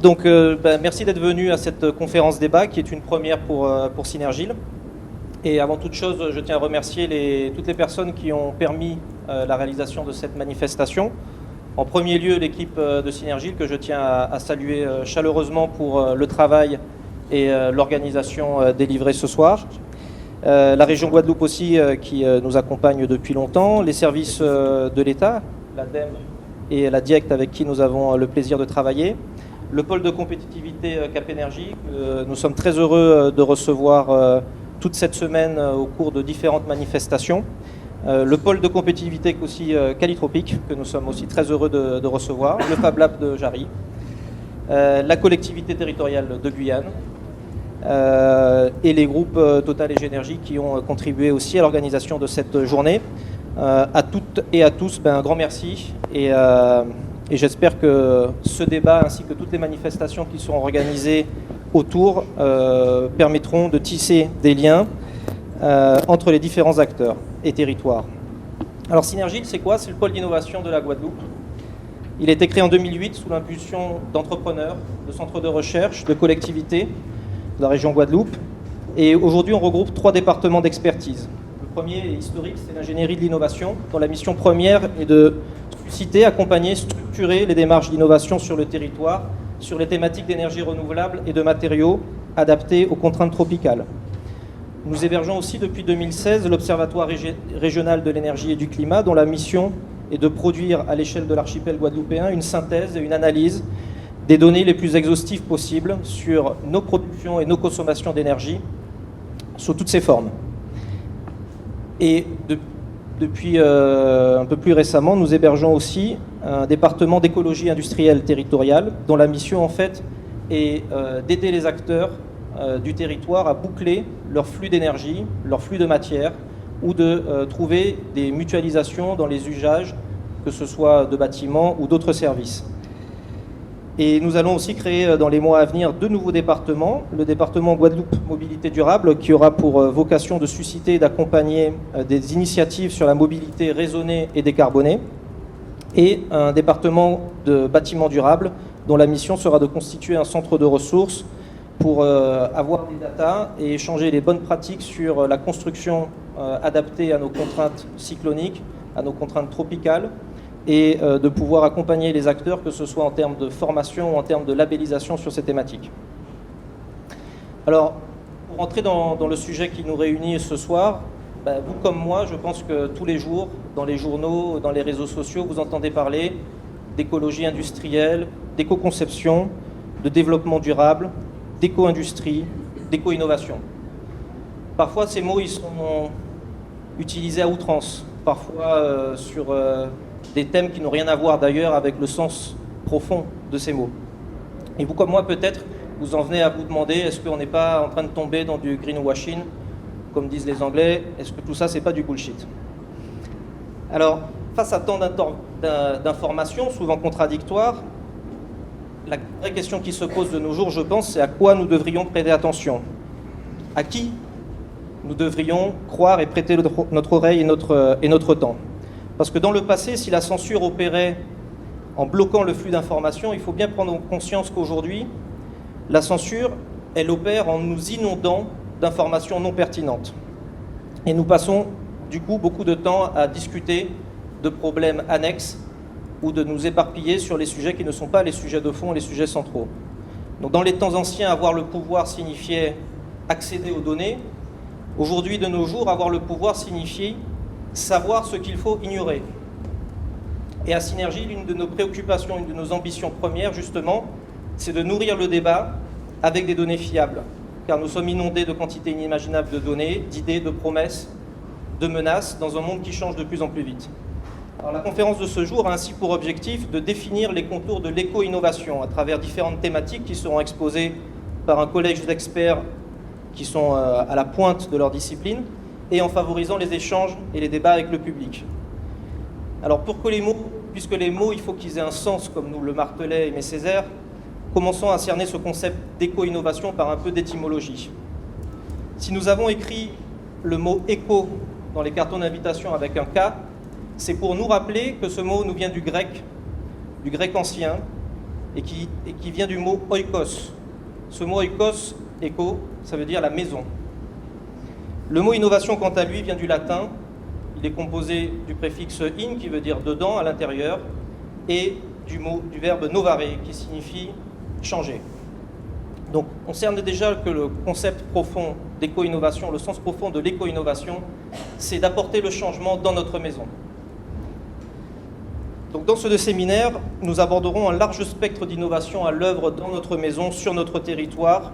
Donc, merci d'être venu à cette conférence débat qui est une première pour Synergile. Et avant toute chose, je tiens à remercier toutes les personnes qui ont permis la réalisation de cette manifestation. En premier lieu, l'équipe de Synergile que je tiens à saluer chaleureusement pour le travail et l'organisation délivrée ce soir. La région Guadeloupe aussi qui nous accompagne depuis longtemps. Les services de l'État, l'ADEME et la DIECT avec qui nous avons le plaisir de travailler. Le pôle de compétitivité Cap Énergie, nous sommes très heureux de recevoir toute cette semaine au cours de différentes manifestations. Le pôle de compétitivité aussi Calitropique, que nous sommes aussi très heureux de recevoir. Le Fab Lab de Jarry. La collectivité territoriale de Guyane. Et les groupes Total et Génergie qui ont contribué aussi à l'organisation de cette journée. À toutes et à tous, un grand merci. Et j'espère que ce débat ainsi que toutes les manifestations qui seront organisées autour permettront de tisser des liens entre les différents acteurs et territoires. Alors Synergile, c'est quoi? C'est le pôle d'innovation de la Guadeloupe. Il a été créé en 2008 sous l'impulsion d'entrepreneurs, de centres de recherche, de collectivités de la région Guadeloupe. Et aujourd'hui, on regroupe 3 départements d'expertise. Le premier est historique, c'est l'ingénierie de l'innovation, dont la mission première est de susciter, accompagner, structurer les démarches d'innovation sur le territoire, sur les thématiques d'énergie renouvelable et de matériaux adaptés aux contraintes tropicales. Nous hébergeons aussi depuis 2016 l'Observatoire régional de l'énergie et du climat, dont la mission est de produire à l'échelle de l'archipel guadeloupéen une synthèse et une analyse des données les plus exhaustives possibles sur nos productions et nos consommations d'énergie sous toutes ses formes. Et depuis un peu plus récemment, nous hébergeons aussi un département d'écologie industrielle territoriale dont la mission en fait est d'aider les acteurs du territoire à boucler leur flux d'énergie, leur flux de matière ou de trouver des mutualisations dans les usages, que ce soit de bâtiments ou d'autres services. Et nous allons aussi créer dans les mois à venir 2 nouveaux départements. Le département Guadeloupe Mobilité Durable qui aura pour vocation de susciter et d'accompagner des initiatives sur la mobilité raisonnée et décarbonée. Et un département de bâtiments durables dont la mission sera de constituer un centre de ressources pour avoir des datas et échanger les bonnes pratiques sur la construction adaptée à nos contraintes cycloniques, à nos contraintes tropicales, et de pouvoir accompagner les acteurs, que ce soit en termes de formation ou en termes de labellisation sur ces thématiques. Alors, pour entrer dans le sujet qui nous réunit ce soir, vous comme moi, je pense que tous les jours, dans les journaux, dans les réseaux sociaux, vous entendez parler d'écologie industrielle, d'éco-conception, de développement durable, d'éco-industrie, d'éco-innovation. Parfois, ces mots ils sont utilisés à outrance, parfois sur des thèmes qui n'ont rien à voir d'ailleurs avec le sens profond de ces mots. Et vous comme moi peut-être, vous en venez à vous demander, est-ce qu'on n'est pas en train de tomber dans du greenwashing, comme disent les Anglais, est-ce que tout ça c'est pas du bullshit? Alors, face à tant d'informations, souvent contradictoires, la vraie question qui se pose de nos jours, je pense, c'est à quoi nous devrions prêter attention? À qui nous devrions croire et prêter notre oreille et notre temps? Parce que dans le passé, si la censure opérait en bloquant le flux d'informations, il faut bien prendre conscience qu'aujourd'hui, la censure, elle opère en nous inondant d'informations non pertinentes. Et nous passons du coup beaucoup de temps à discuter de problèmes annexes ou de nous éparpiller sur les sujets qui ne sont pas les sujets de fond, les sujets centraux. Donc dans les temps anciens, avoir le pouvoir signifiait accéder aux données. Aujourd'hui, de nos jours, avoir le pouvoir signifie savoir ce qu'il faut ignorer. Et à Synergie, l'une de nos préoccupations, une de nos ambitions premières, justement, c'est de nourrir le débat avec des données fiables. Car nous sommes inondés de quantités inimaginables de données, d'idées, de promesses, de menaces, dans un monde qui change de plus en plus vite. Alors, la conférence de ce jour a ainsi pour objectif de définir les contours de l'éco-innovation à travers différentes thématiques qui seront exposées par un collège d'experts qui sont à la pointe de leur discipline et en favorisant les échanges et les débats avec le public. Alors puisque les mots, il faut qu'ils aient un sens, comme nous le martelait Aimé Césaire, commençons à cerner ce concept d'éco-innovation par un peu d'étymologie. Si nous avons écrit le mot éco dans les cartons d'invitation avec un K, c'est pour nous rappeler que ce mot nous vient du grec ancien, et qui vient du mot oikos. Ce mot oikos, éco, ça veut dire la maison. Le mot innovation, quant à lui, vient du latin. Il est composé du préfixe in, qui veut dire dedans, à l'intérieur, et du verbe novare, qui signifie changer. Donc, on cerne déjà que le concept profond d'éco-innovation, le sens profond de l'éco-innovation, c'est d'apporter le changement dans notre maison. Donc, dans ce séminaire, nous aborderons un large spectre d'innovation à l'œuvre dans notre maison, sur notre territoire,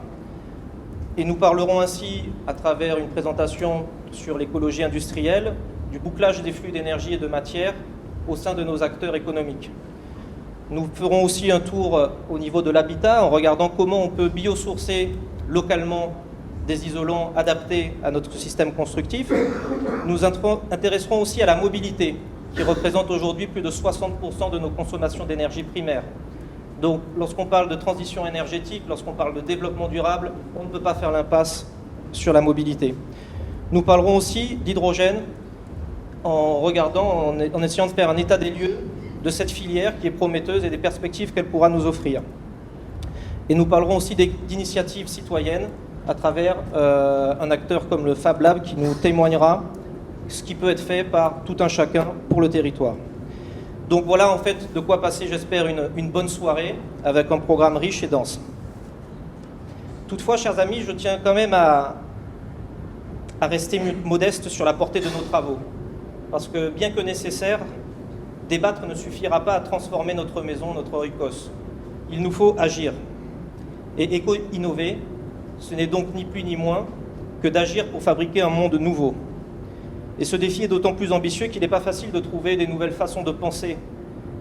et nous parlerons ainsi, à travers une présentation sur l'écologie industrielle, du bouclage des flux d'énergie et de matière au sein de nos acteurs économiques. Nous ferons aussi un tour au niveau de l'habitat en regardant comment on peut biosourcer localement des isolants adaptés à notre système constructif. Nous intéresserons aussi à la mobilité, qui représente aujourd'hui plus de 60% de nos consommations d'énergie primaire. Donc, lorsqu'on parle de transition énergétique, lorsqu'on parle de développement durable, on ne peut pas faire l'impasse sur la mobilité. Nous parlerons aussi d'hydrogène en essayant de faire un état des lieux de cette filière qui est prometteuse et des perspectives qu'elle pourra nous offrir. Et nous parlerons aussi d'initiatives citoyennes à travers un acteur comme le Fab Lab qui nous témoignera ce qui peut être fait par tout un chacun pour le territoire. Donc voilà en fait de quoi passer, j'espère, une bonne soirée avec un programme riche et dense. Toutefois, chers amis, je tiens quand même à rester modeste sur la portée de nos travaux. Parce que bien que nécessaire, débattre ne suffira pas à transformer notre maison, notre oikos. Il nous faut agir. Et éco-innover, ce n'est donc ni plus ni moins que d'agir pour fabriquer un monde nouveau. Et ce défi est d'autant plus ambitieux qu'il n'est pas facile de trouver des nouvelles façons de penser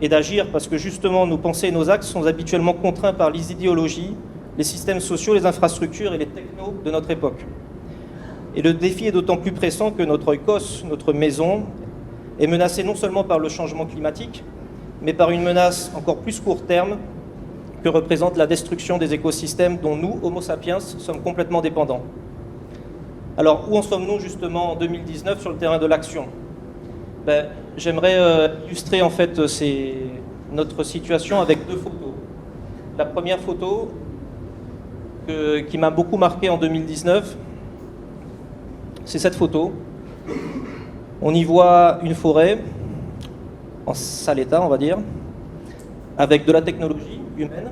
et d'agir parce que justement nos pensées et nos actes sont habituellement contraints par les idéologies, les systèmes sociaux, les infrastructures et les technos de notre époque. Et le défi est d'autant plus pressant que notre oikos, notre maison, est menacée non seulement par le changement climatique, mais par une menace encore plus court terme que représente la destruction des écosystèmes dont nous, Homo sapiens, sommes complètement dépendants. Alors, où en sommes-nous justement en 2019 sur le terrain de l'action ? J'aimerais illustrer en fait notre situation avec deux photos. La première photo qui m'a beaucoup marqué en 2019, c'est cette photo. On y voit une forêt en sale état, on va dire, avec de la technologie humaine,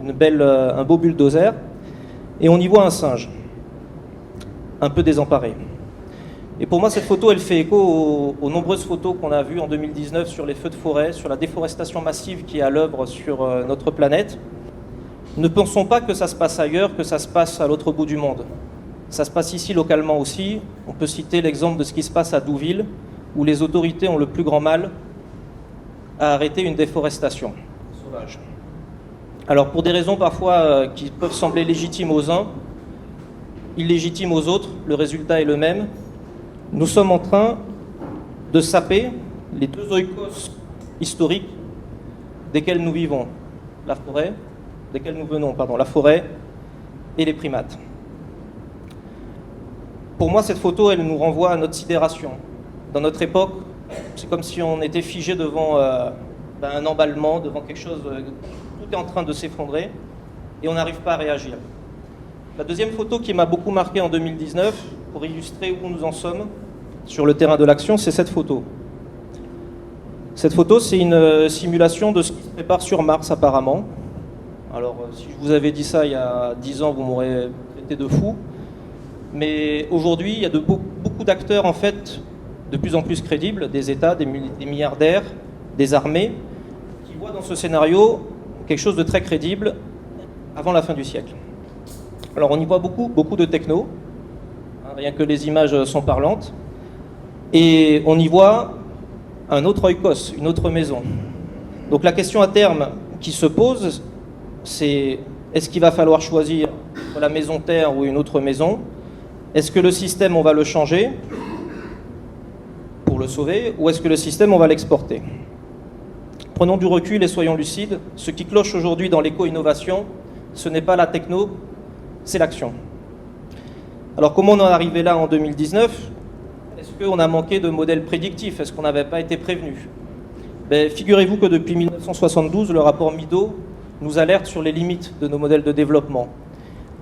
un beau bulldozer, et on y voit un singe, un peu désemparé. Et pour moi, cette photo, elle fait écho aux nombreuses photos qu'on a vues en 2019 sur les feux de forêt, sur la déforestation massive qui est à l'œuvre sur notre planète. Ne pensons pas que ça se passe ailleurs, que ça se passe à l'autre bout du monde. Ça se passe ici localement aussi. On peut citer l'exemple de ce qui se passe à Douville, où les autorités ont le plus grand mal à arrêter une déforestation sauvage. Alors pour des raisons parfois qui peuvent sembler légitimes aux uns, illégitimes aux autres, le résultat est le même. Nous sommes en train de saper les deux oikos historiques desquels nous vivons, la forêt et les primates. Pour moi, cette photo, elle nous renvoie à notre sidération. Dans notre époque, c'est comme si on était figé devant un emballement, devant quelque chose, tout est en train de s'effondrer, et on n'arrive pas à réagir. La deuxième photo qui m'a beaucoup marqué en 2019, pour illustrer où nous en sommes sur le terrain de l'action, c'est cette photo. Cette photo, c'est une simulation de ce qui se prépare sur Mars, apparemment. Alors, si je vous avais dit ça il y a 10 ans, vous m'aurez traité de fou. Mais aujourd'hui, il y a beaucoup d'acteurs, en fait, de plus en plus crédibles, des États, des milliardaires, des armées, qui voient dans ce scénario quelque chose de très crédible avant la fin du siècle. Alors, on y voit beaucoup de techno, rien que les images sont parlantes, et on y voit un autre oikos, une autre maison. Donc la question à terme qui se pose, c'est est-ce qu'il va falloir choisir la maison terre ou une autre maison ? Est-ce que le système, on va le changer pour le sauver, ou est-ce que le système, on va l'exporter ? Prenons du recul et soyons lucides. Ce qui cloche aujourd'hui dans l'éco-innovation, ce n'est pas la techno, c'est l'action. Alors comment on en est arrivé là en 2019 ? Est-ce qu'on a manqué de modèles prédictifs ? Est-ce qu'on n'avait pas été prévenu ? Figurez-vous que depuis 1972, le rapport Mido nous alerte sur les limites de nos modèles de développement.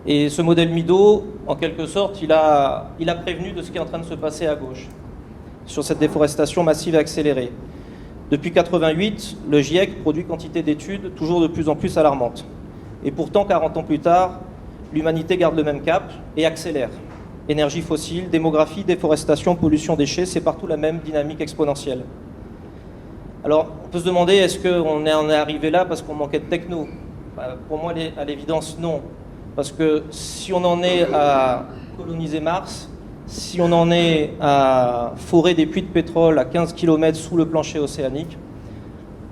Et ce modèle Mido, en quelque sorte, il a prévenu de ce qui est en train de se passer à gauche, sur cette déforestation massive et accélérée. Depuis 1988, le GIEC produit quantité d'études toujours de plus en plus alarmantes. Et pourtant, 40 ans plus tard, l'humanité garde le même cap et accélère. Énergie fossile, démographie, déforestation, pollution, déchets, c'est partout la même dynamique exponentielle. Alors, on peut se demander, est-ce qu'on en est arrivé là parce qu'on manquait de techno ? Pour moi, à l'évidence, non. Parce que si on en est à coloniser Mars, si on en est à forer des puits de pétrole à 15 km sous le plancher océanique,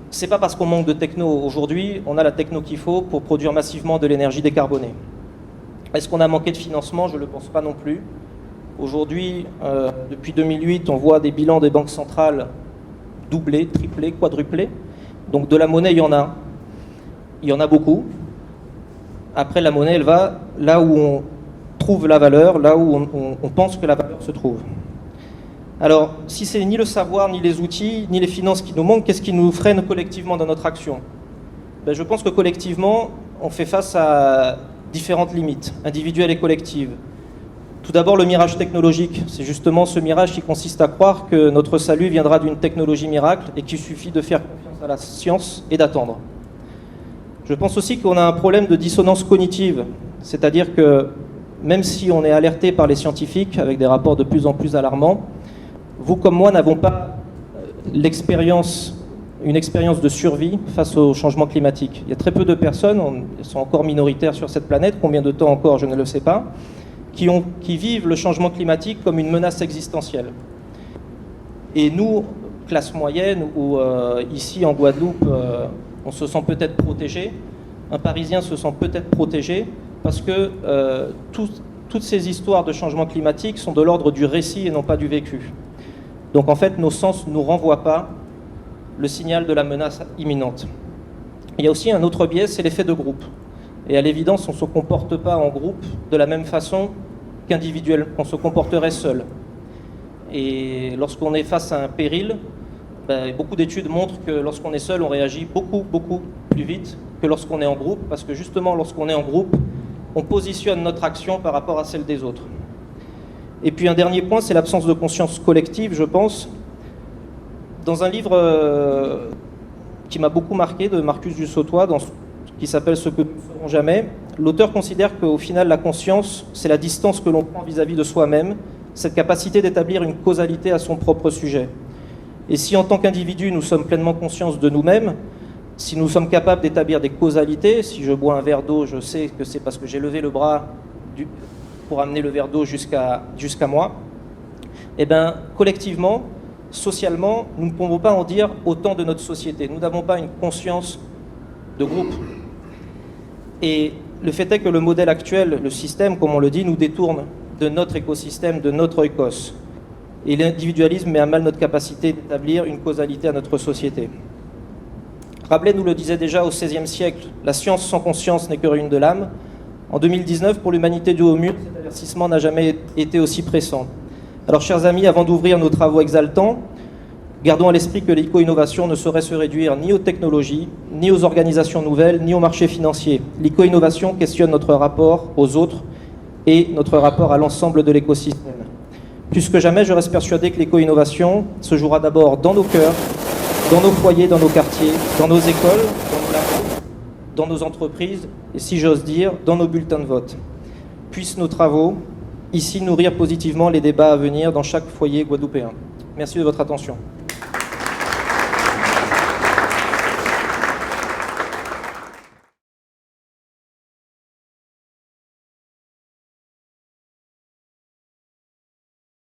c'est pas parce qu'on manque de techno. Aujourd'hui, on a la techno qu'il faut pour produire massivement de l'énergie décarbonée. Est-ce qu'on a manqué de financement ? Je ne le pense pas non plus. Aujourd'hui, depuis 2008, on voit des bilans des banques centrales doublés, triplés, quadruplés. Donc de la monnaie, il y en a. Il y en a beaucoup. Après, la monnaie, elle va là où on trouve la valeur, là où on pense que la valeur se trouve. Alors, si c'est ni le savoir, ni les outils, ni les finances qui nous manquent, qu'est-ce qui nous freine collectivement dans notre action ? Je pense que collectivement, on fait face à différentes limites, individuelles et collectives. Tout d'abord, le mirage technologique. C'est justement ce mirage qui consiste à croire que notre salut viendra d'une technologie miracle et qu'il suffit de faire confiance à la science et d'attendre. Je pense aussi qu'on a un problème de dissonance cognitive, c'est-à-dire que même si on est alerté par les scientifiques avec des rapports de plus en plus alarmants, vous comme moi n'avons pas une expérience de survie face au changement climatique. Il y a très peu de personnes, elles sont encore minoritaires sur cette planète, combien de temps encore je ne le sais pas, qui vivent le changement climatique comme une menace existentielle. Et nous, classe moyenne, ou ici en Guadeloupe, on se sent peut-être protégé, un Parisien se sent peut-être protégé, parce que toutes ces histoires de changement climatique sont de l'ordre du récit et non pas du vécu. Donc en fait, nos sens ne nous renvoient pas le signal de la menace imminente. Il y a aussi un autre biais, c'est l'effet de groupe. Et à l'évidence, on ne se comporte pas en groupe de la même façon qu'individuel, qu'on se comporterait seul. Et lorsqu'on est face à un péril, beaucoup d'études montrent que lorsqu'on est seul, on réagit beaucoup plus vite que lorsqu'on est en groupe, parce que justement, lorsqu'on est en groupe, on positionne notre action par rapport à celle des autres. Et puis un dernier point, c'est l'absence de conscience collective, je pense. Dans un livre qui m'a beaucoup marqué, de Marcus du Sautoy, qui s'appelle « Ce que nous ne ferons jamais », l'auteur considère qu'au final, la conscience, c'est la distance que l'on prend vis-à-vis de soi-même, cette capacité d'établir une causalité à son propre sujet. Et si en tant qu'individu, nous sommes pleinement conscients de nous-mêmes, si nous sommes capables d'établir des causalités, si je bois un verre d'eau, je sais que c'est parce que j'ai levé le bras pour amener le verre d'eau jusqu'à moi, et bien collectivement, socialement, nous ne pouvons pas en dire autant de notre société. Nous n'avons pas une conscience de groupe. Et le fait est que le modèle actuel, le système, comme on le dit, nous détourne de notre écosystème, de notre oikos. Et l'individualisme met à mal notre capacité d'établir une causalité à notre société. Rabelais nous le disait déjà au XVIe siècle, la science sans conscience n'est que ruine de l'âme. En 2019, pour l'humanité du haut mur, cet avertissement n'a jamais été aussi pressant. Alors, chers amis, avant d'ouvrir nos travaux exaltants, gardons à l'esprit que l'éco-innovation ne saurait se réduire ni aux technologies, ni aux organisations nouvelles, ni aux marchés financiers. L'éco-innovation questionne notre rapport aux autres et notre rapport à l'ensemble de l'écosystème. Plus que jamais, je reste persuadé que l'éco-innovation se jouera d'abord dans nos cœurs, dans nos foyers, dans nos quartiers, dans nos écoles, dans nos labos, dans nos entreprises et, si j'ose dire, dans nos bulletins de vote. Puissent nos travaux ici nourrir positivement les débats à venir dans chaque foyer guadeloupéen. Merci de votre attention.